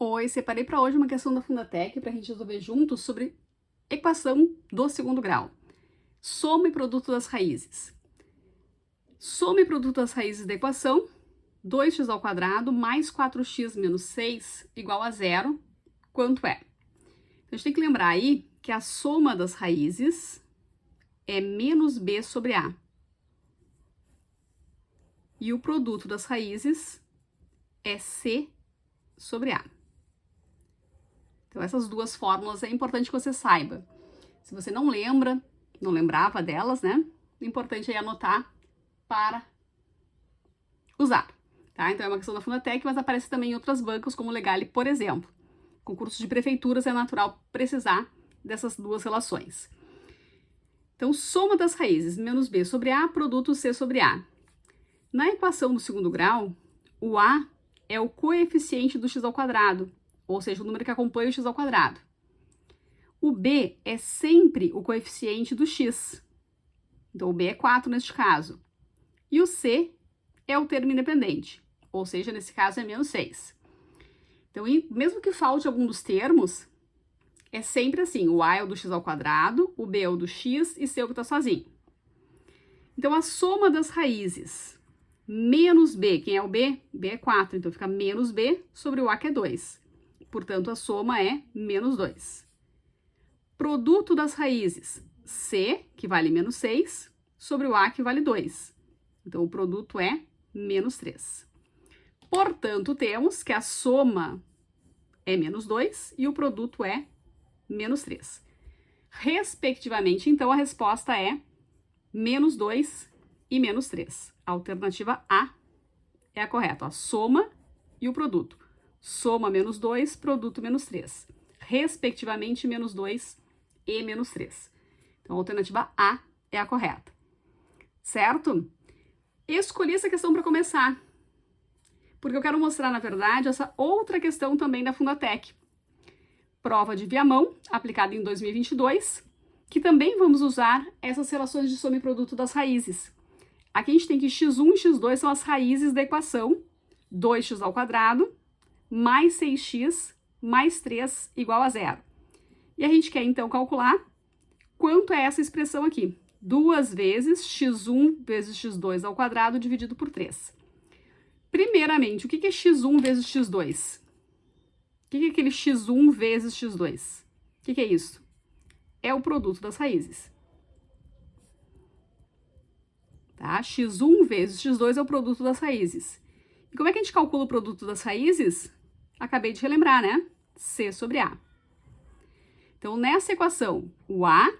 Oi, separei para hoje uma questão da Fundatec para a gente resolver juntos sobre equação do segundo grau. Soma e produto das raízes. Soma e produto das raízes da equação, 2x² mais 4x menos 6 igual a zero, quanto é? Então, a gente tem que lembrar aí que a soma das raízes é menos b sobre a. E o produto das raízes é c sobre a. Então, essas duas fórmulas é importante que você saiba. Se você não lembra, não lembrava delas, né? O importante é anotar para usar, tá? Então, é uma questão da Fundatec, mas aparece também em outras bancas, como o Legale, por exemplo. Concursos de prefeituras é natural precisar dessas duas relações. Então, soma das raízes, menos b sobre a, produto c sobre a. Na equação do segundo grau, o a é o coeficiente do x², ou seja, o número que acompanha o x². O b é sempre o coeficiente do x. Então, o b é 4 neste caso. E o c é o termo independente, ou seja, nesse caso é menos 6. Então, mesmo que falte algum dos termos, é sempre assim, o a é o do x², o b é o do x e c é o que está sozinho. Então, a soma das raízes, menos b, quem é o b? B é 4, então fica menos b sobre o a, que é 2. Portanto, a soma é menos 2. Produto das raízes, c, que vale menos 6, sobre o a, que vale 2. Então, o produto é menos 3. Portanto, temos que a soma é menos 2 e o produto é menos 3. Respectivamente, então, a resposta é menos 2 e menos 3. A alternativa A é a correta. A soma e o produto. Soma menos 2, produto menos 3. Respectivamente, menos 2 e menos 3. Então, a alternativa A é a correta. Certo? Escolhi essa questão para começar, porque eu quero mostrar, na verdade, essa outra questão também da Fundatec. Prova de Viamão, aplicada em 2022, que também vamos usar essas relações de soma e produto das raízes. Aqui a gente tem que x1 e x2 são as raízes da equação 2x² mais 6x mais 3 igual a zero. E a gente quer, então, calcular quanto é essa expressão aqui. 2 vezes x1 vezes x2² dividido por 3. Primeiramente, o que é x1 vezes x2? O que é aquele x1 vezes x2? O que é isso? É o produto das raízes. Tá? x1 vezes x2 é o produto das raízes. E como é que a gente calcula o produto das raízes? Acabei de relembrar, né? C sobre A. Então, nessa equação, o A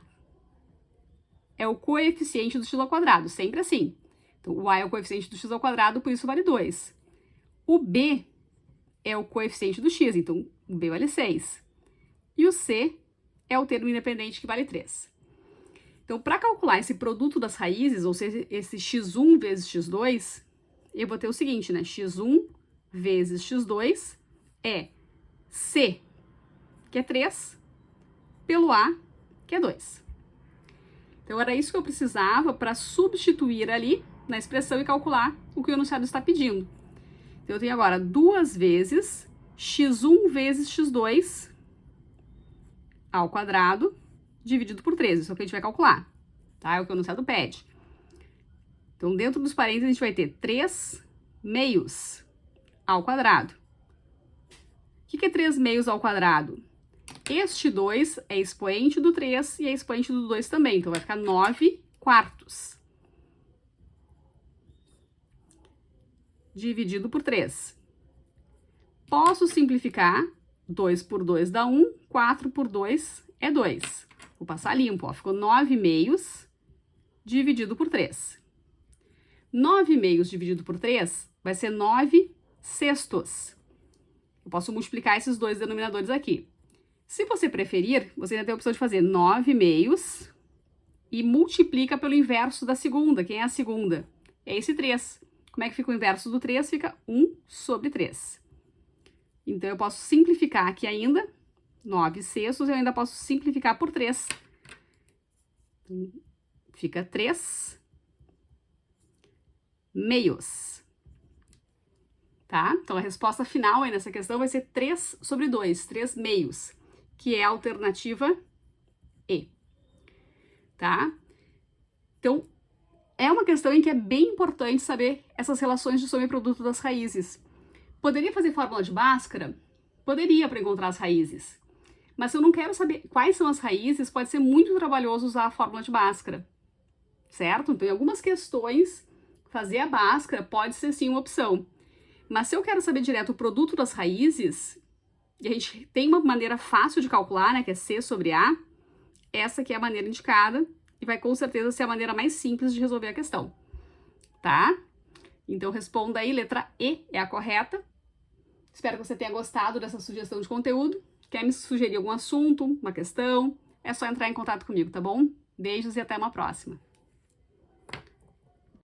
é o coeficiente do x², sempre assim. Então, o A é o coeficiente do x², por isso vale 2. O B é o coeficiente do x, então o B vale 6. E o C é o termo independente, que vale 3. Então, para calcular esse produto das raízes, ou seja, esse x1 vezes x2, eu vou ter o seguinte, né? x1 vezes x2 é C, que é 3, pelo A, que é 2. Então, era isso que eu precisava para substituir ali na expressão e calcular o que o enunciado está pedindo. Então, eu tenho agora 2 vezes x1 vezes x2 ao quadrado dividido por 3. Isso é o que a gente vai calcular, tá? É o que o enunciado pede. Então, dentro dos parênteses, a gente vai ter 3 meios ao quadrado. O que é 3 meios ao quadrado? Este 2 é expoente do 3 e é expoente do 2 também. Então, vai ficar 9 quartos. Dividido por 3. Posso simplificar. 2 por 2 dá 1. 4 por 2 é 2. Vou passar limpo, ó. Ficou 9 meios dividido por 3. 9 meios dividido por 3 vai ser 9 sextos. Eu posso multiplicar esses dois denominadores aqui. Se você preferir, você ainda tem a opção de fazer 9 meios e multiplica pelo inverso da segunda. Quem é a segunda? É esse 3. Como é que fica o inverso do 3? Fica 1 sobre 3. Então, eu posso simplificar aqui ainda. 9 sextos, eu ainda posso simplificar por 3. Fica 3 meios. tá? Então, a resposta final aí nessa questão vai ser 3 sobre 2, 3 meios, que é a alternativa E, tá? Então, é uma questão em que é bem importante saber essas relações de soma e produto das raízes. Poderia fazer fórmula de Bhaskara? Poderia, para encontrar as raízes. Mas se eu não quero saber quais são as raízes, pode ser muito trabalhoso usar a fórmula de Bhaskara, certo? Então, em algumas questões, fazer a Bhaskara pode ser sim uma opção. Mas se eu quero saber direto o produto das raízes, e a gente tem uma maneira fácil de calcular, né, que é C sobre A, essa aqui é a maneira indicada e vai com certeza ser a maneira mais simples de resolver a questão, tá? Então, responda aí, letra E é a correta. Espero que você tenha gostado dessa sugestão de conteúdo. Quer me sugerir algum assunto, uma questão? É só entrar em contato comigo, tá bom? Beijos e até uma próxima.